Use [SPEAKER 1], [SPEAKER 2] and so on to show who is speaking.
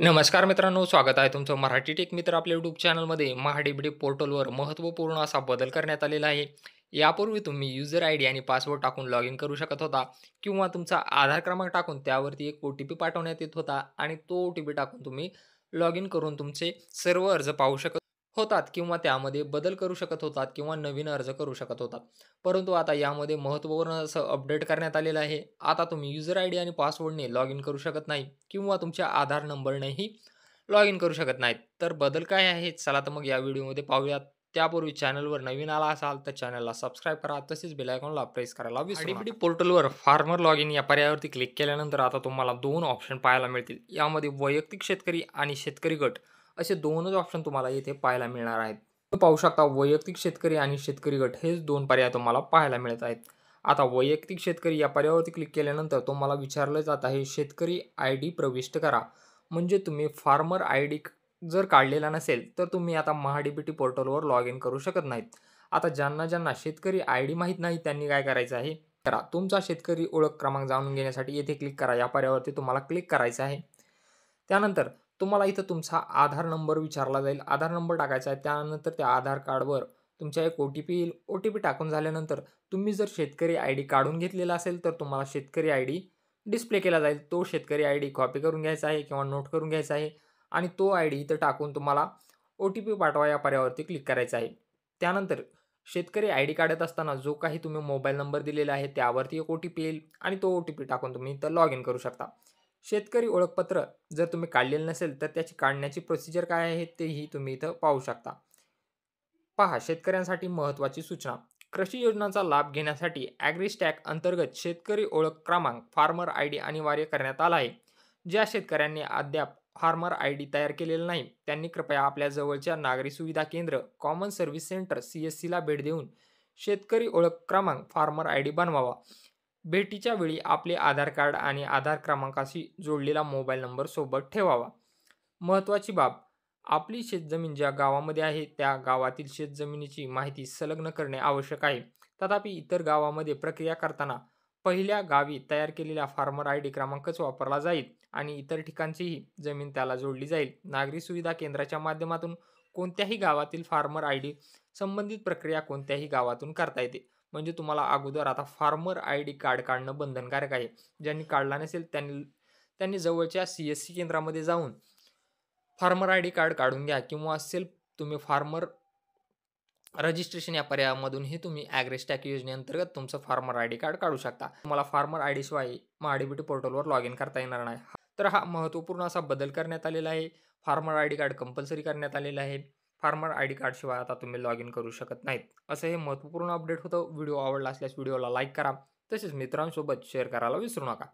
[SPEAKER 1] नमस्कार मित्रांनो, स्वागत आहे तुमचं मराठी टेक मित्र आपल्या यूट्यूब चॅनलमध्ये. महाडीबीडी पोर्टलवर महत्त्वपूर्ण असा बदल करण्यात आलेला आहे. यापूर्वी तुम्ही युजर आय डी आणि पासवर्ड टाकून लॉग इन करू शकत होता किंवा तुमचा आधार क्रमांक टाकून त्यावरती एक ओ-टी-पी पाठवण्यात येत होता आणि तो ओ-टी-पी टाकून तुम्ही लॉग इन करून तुमचे सर्व अर्ज पाहू शकत होतात किंवा त्यामध्ये बदल करू शकत होतात किंवा नवीन अर्ज करू शकत होतात. परंतु आता यामध्ये महत्त्वपूर्ण असं अपडेट करण्यात आलेलं आहे. आता तुम्ही युजर आय डी आणि पासवर्डने लॉग इन करू शकत नाही किंवा तुमच्या आधार नंबरनेही लॉग इन करू शकत नाहीत. तर बदल काय आहेत? चला तर मग या व्हिडिओमध्ये पाहूयात. त्यापूर्वी चॅनलवर नवीन आला असाल तर चॅनलला सबस्क्राईब करा. तसेच बेल आयकॉनला प्रेस करायला विसरू नका. पोर्टलवर फार्मर लॉग इन या पर्यायावरती क्लिक केल्यानंतर आता तुम्हाला 2 ऑप्शन पाहायला मिळतील. यामध्ये वैयक्तिक शेतकरी आणि शेतकरी गट असे 2च ऑप्शन तुम्हाला येथे पाहायला मिळणार आहेत. तुम्ही पाहू शकता वैयक्तिक शेतकरी आणि शेतकरी गट हेच 2 पर्याय तुम्हाला पाहायला मिळत आहेत. आता वैयक्तिक शेतकरी या पर्यायावरती क्लिक केल्यानंतर तुम्हाला विचारलं जात आहे शेतकरी आयडी प्रविष्ट करा. म्हणजे तुम्ही फार्मर आयडी जर काढलेला नसेल, तर तुम्ही आता महाडीबीटी पोर्टलवर लॉग इन करू शकत नाहीत. आता ज्यांना शेतकरी आयडी माहीत नाही त्यांनी काय करायचं आहे, करा. तुमचा शेतकरी ओळख क्रमांक जाणून घेण्यासाठी येथे क्लिक करा. या पर्यायावरती तुम्हाला क्लिक करायचं आहे. त्यानंतर तुम्हाला इथं तुमचा आधार नंबर विचारला जाईल. आधार नंबर टाकायचा आहे. त्यानंतर त्या आधार कार्डवर तुमच्या एक ओ-टी-पी येईल. ओ-टी-पी टाकून झाल्यानंतर तुम्ही जर शेतकरी आयडी काढून घेतलेला असेल, तर तुम्हाला शेतकरी आयडी डिस्प्ले केला जाईल. तो शेतकरी आयडी कॉपी करून घ्यायचा आहे किंवा नोट करून घ्यायचा आहे आणि तो आयडी इथं टाकून तुम्हाला ओ-टी-पी पाठवा या पर्यायावरती क्लिक करायचं आहे. त्यानंतर शेतकरी आयडी काढत असताना जो काही तुम्ही मोबाईल नंबर दिलेला आहे त्यावरती एक ओ-टी-पी येईल आणि तो ओ-टी-पी टाकून तुम्ही इथं लॉग इन करू शकता. शेतकरी ओळखपत्र जर तुम्ही काढलेलं नसेल, तर त्याची काढण्याची प्रोसिजर काय आहे तेही तुम्ही इथं पाहू शकता. पहा शेतकऱ्यांसाठी महत्त्वाची सूचना. कृषी योजनांचा लाभ घेण्यासाठी ॲग्रीस्टॅक अंतर्गत शेतकरी ओळख क्रमांक, फार्मर आयडी अनिवार्य करण्यात आला आहे. ज्या शेतकऱ्यांनी अद्याप फार्मर आयडी तयार केलेला नाही, त्यांनी कृपया आपल्या जवळच्या नागरी सुविधा केंद्र, कॉमन सर्व्हिस सेंटर CSCला भेट देऊन शेतकरी ओळख क्रमांक, फार्मर आयडी बनवावा. भेटीच्या वेळी आपले आधार कार्ड आणि आधार क्रमांकाशी जोडलेला मोबाईल नंबर सोबत ठेवावा. महत्त्वाची बाब, आपली शेतजमीन ज्या गावामध्ये आहे त्या गावातील शेतजमिनीची माहिती संलग्न करणे आवश्यक आहे. तथापि इतर गावामध्ये प्रक्रिया करताना पहिल्या गावी तयार केलेला फार्मर आयडी क्रमांकच वापरला जाईल आणि इतर ठिकाणचीही जमीन त्याला जोडली जाईल. नागरी सुविधा केंद्राच्या माध्यमातून कोणत्याही गावातील फार्मर आयडी संबंधित प्रक्रिया कोणत्याही गावातून करता येते. म्हणजे तुम्हाला अगोदर आता फार्मर आयडी कार्ड काढणं बंधनकारक आहे. ज्यांनी काढला नसेल त्यांनी त्यांनी जवळच्या CSC केंद्रामध्ये जाऊन फार्मर आयडी कार्ड काढून घ्या किंवा सेल्फ तुम्ही फार्मर रजिस्ट्रेशन या पर्यायामधूनही तुम्ही ॲग्रीस्टॅक योजनेअंतर्गत तुमचं फार्मर आयडी कार्ड काढू शकता. तुम्हाला फार्मर आयडी शिवाय महाडीबीटी पोर्टलवर लॉग इन करता येणार नाही. तर हा महत्त्वपूर्ण असा बदल करण्यात आलेला आहे. फार्मर आयडी कार्ड कंपल्सरी करण्यात आलेलं आहे. फार्मर आयडी कार्ड शिवाय आता तुम्ही लॉग इन करू शकत नाहीत. असं हे महत्त्वपूर्ण अपडेट होतं. व्हिडिओ आवडला असल्यास व्हिडिओला लाईक करा. तसेच मित्रांसोबत शेअर करायला विसरू नका.